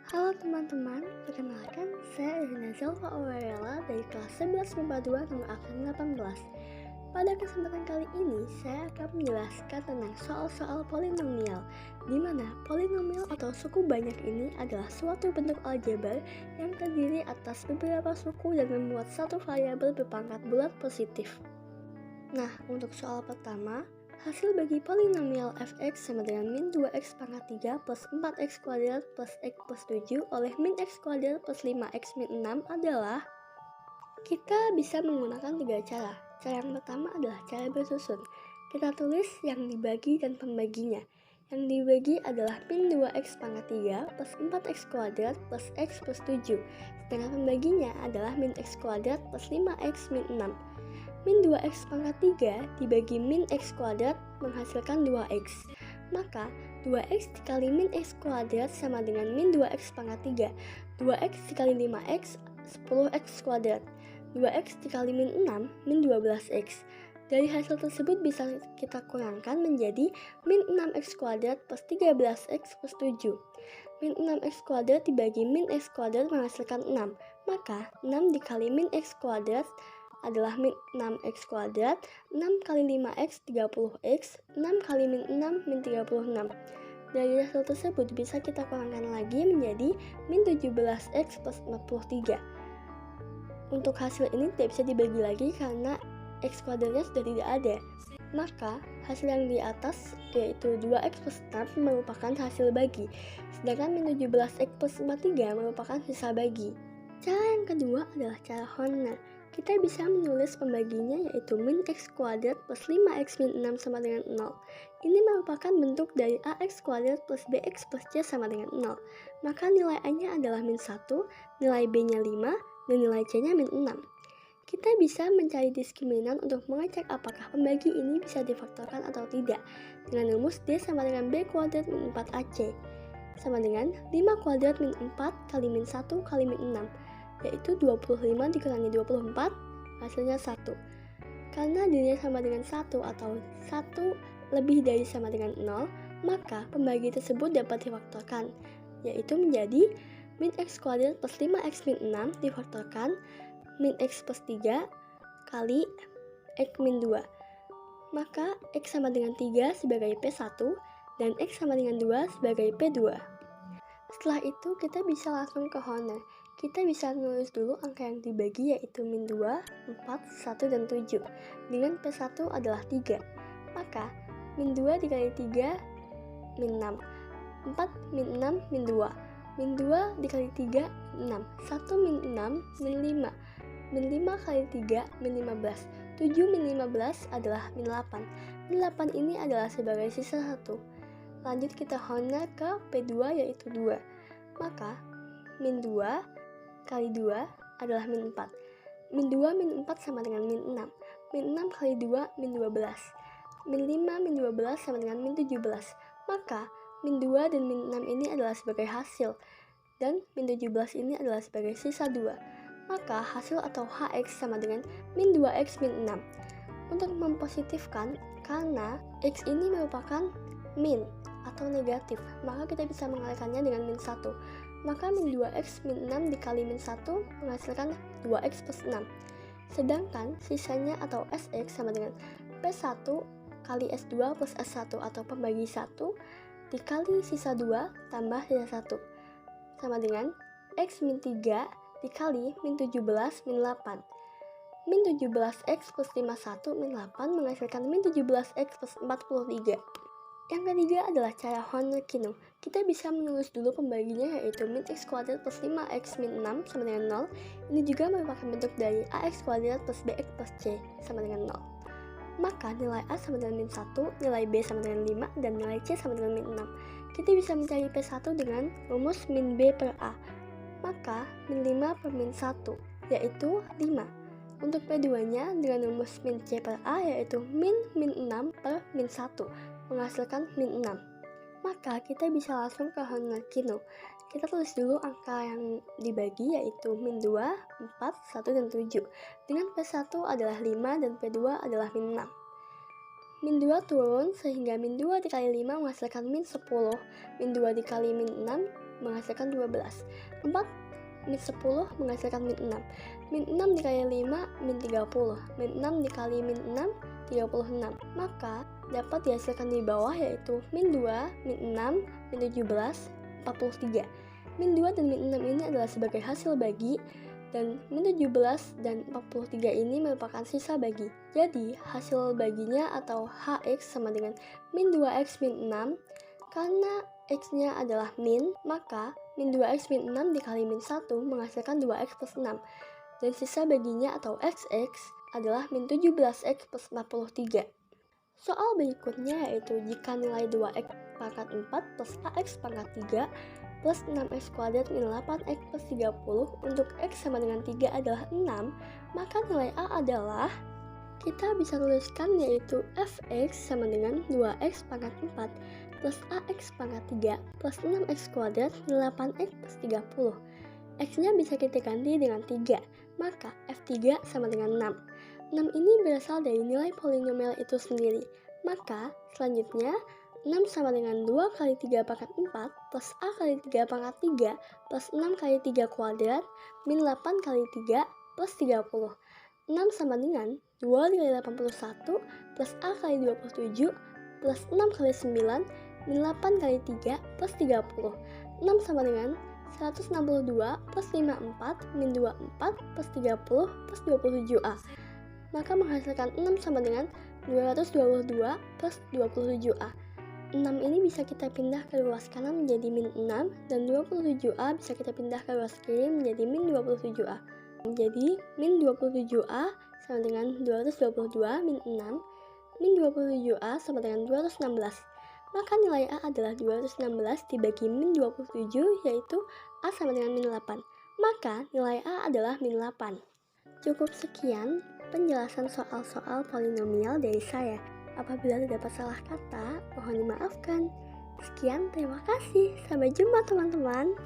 Halo teman-teman, perkenalkan saya Irina Zelva Aurela dari kelas 11 MIPA 2 nomor absen 18. Pada kesempatan kali ini, saya akan menjelaskan tentang soal-soal polinomial, di mana polinomial atau suku banyak ini adalah suatu bentuk aljabar yang terdiri atas beberapa suku dan membuat satu variabel berpangkat bulat positif. Nah, untuk soal pertama, hasil bagi polinomial fx sama dengan min 2x pangkat 3 plus 4x kuadrat plus x plus 7 oleh min x kuadrat plus 5x min 6 adalah, kita bisa menggunakan tiga cara. Cara yang pertama adalah cara bersusun. Kita tulis yang dibagi dan pembaginya. Yang dibagi adalah min 2x pangkat 3 plus 4x kuadrat plus x plus 7. Sedangkan pembaginya adalah min x kuadrat plus 5x min 6. Min 2x pangkat 3 dibagi min x kuadrat menghasilkan 2x. Maka 2x dikali min x kuadrat sama dengan min 2x pangkat 3. 2x dikali 5x 10x kuadrat. 2x dikali min 6 min 12x. Dari hasil tersebut bisa kita kurangkan menjadi min 6x kuadrat plus 13x plus 7. Min 6x kuadrat dibagi min x kuadrat menghasilkan 6. Maka 6 dikali min x kuadrat adalah min 6x kuadrat, 6 kali 5x 30x, 6 kali min 6 min 36. Dari hasil tersebut bisa kita kurangkan lagi menjadi min 17x plus 43. Untuk hasil ini tidak bisa dibagi lagi karena x kuadratnya sudah tidak ada. Maka hasil yang di atas yaitu 2x plus 6 merupakan hasil bagi, sedangkan min 17x plus 43 merupakan sisa bagi. Cara yang kedua adalah cara Horner. Kita bisa menulis pembaginya yaitu min x kuadrat plus 5x min 6 sama dengan 0. Ini merupakan bentuk dari ax kuadrat plus bx plus c sama dengan 0. Maka nilai a-nya adalah min 1, nilai b-nya 5, dan nilai c-nya min 6. Kita bisa mencari diskriminan untuk mengecek apakah pembagi ini bisa difaktorkan atau tidak dengan rumus d sama dengan b kuadrat min 4ac sama dengan 5 kuadrat min 4 kali min 1 kali min 6, yaitu 25 dikurangi 24, hasilnya 1. Karena d-nya sama dengan 1 atau 1 lebih dari sama dengan 0, maka pembagi tersebut dapat difaktorkan, yaitu menjadi min x kuadrat plus 5x min 6 difaktorkan min x plus 3 kali x min 2. Maka x sama dengan 3 sebagai P1 dan x sama dengan 2 sebagai P2. Setelah itu kita bisa langsung ke Horner. Kita bisa menulis dulu angka yang dibagi yaitu min 2, 4, 1, dan 7 dengan P1 adalah 3. Maka min 2 dikali 3 min 6, 4 min 6 min 2, min 2 dikali 3 min 6, 1 min 6 min 5, min 5 kali 3 min 15, 7 min 15 adalah min 8. Min 8 ini adalah sebagai sisa 1. Lanjut kita Horner ke P2 yaitu 2. Maka min 2 kali 2 adalah min 4. Min 2 min 4 sama dengan min 6. Min 6 kali 2 min 12. Min 5 min 12 sama dengan min 17. Maka min 2 dan min 6 ini adalah sebagai hasil. Dan min 17 ini adalah sebagai sisa 2. Maka hasil atau hx sama dengan min 2x min 6. Untuk mempositifkan, karena x ini merupakan min atau negatif, maka kita bisa mengalihkannya dengan min 1. Maka min 2x min 6 dikali min 1 menghasilkan 2x plus 6. Sedangkan sisanya atau sx sama dengan P1 kali S2 plus S1 atau pembagi 1 dikali sisa 2 tambah sisa 1 sama dengan x min 3 dikali min 17 min 8. Min 17x plus 51 min 8 menghasilkan min 17x plus 43. Yang ketiga adalah cara Horner-Kino. Kita bisa menulis dulu pembaginya yaitu min x kuadrat plus 5x min 6 sama dengan 0. Ini juga merupakan bentuk dari ax kuadrat plus bx plus c sama dengan 0. Maka nilai a sama dengan min 1, nilai b sama dengan 5, dan nilai c sama dengan min 6. Kita bisa mencari P1 dengan rumus min b per a. Maka min 5 per min 1 yaitu 5. Untuk P2-nya dengan rumus min c per a yaitu min 6 per min 1 menghasilkan min 6. Maka kita bisa langsung ke Horner-Kino. Kita tulis dulu angka yang dibagi yaitu min 2, 4, 1, dan 7 dengan P1 adalah 5 dan P2 adalah min 6. Min 2 turun sehingga min 2 dikali 5 menghasilkan min 10. Min 2 dikali min 6 menghasilkan 12. 4 min 10 menghasilkan min 6. Min 6 dikali 5 min 30. Min 6 dikali min 6 36. Maka dapat dihasilkan di bawah yaitu min 2, min 6, min 17, 43. Min 2 dan min 6 ini adalah sebagai hasil bagi, dan min 17 dan 43 ini merupakan sisa bagi. Jadi hasil baginya atau HX sama dengan min 2X min 6. Karena X-nya adalah min, maka min 2X min 6 dikali min 1 menghasilkan 2X plus 6. Dan sisa baginya atau XX adalah min 17X plus 43. Soal berikutnya yaitu jika nilai 2X pangkat 4 plus AX pangkat 3 plus 6X kuadrat min 8X plus 30 untuk X sama dengan 3 adalah 6, maka nilai A adalah, kita bisa tuliskan yaitu Fx sama dengan 2X pangkat 4 plus AX pangkat 3 plus 6X kuadrat min 8X plus 30. X-nya bisa kita ganti dengan 3, maka F3 sama dengan 6. 6 ini berasal dari nilai polinomial itu sendiri, maka selanjutnya 6 sama dengan 2 kali 3 pangkat 4 plus A kali 3 pangkat 3 plus 6 kali 3 kuadrat min 8 kali 3 plus 30. 6 sama dengan 2 kali 81 plus A kali 27 plus 6 kali 9 min 8 kali 3 plus 30. 6 sama dengan 162 plus 54 min 24 plus 30 plus 27A. Maka menghasilkan 6 sama dengan 222 plus 27A. 6 ini bisa kita pindah ke ruas kanan menjadi min 6, dan 27A bisa kita pindah ke ruas kiri menjadi min 27A. Jadi min 27A sama dengan 222 min 6, min 27A sama dengan 216. Maka nilai A adalah 216 dibagi min 27, yaitu A sama dengan min 8. Maka nilai A adalah min 8. Cukup sekian penjelasan soal-soal polinomial dari saya. Apabila terdapat salah kata, mohon dimaafkan. Sekian, terima kasih. Sampai jumpa teman-teman.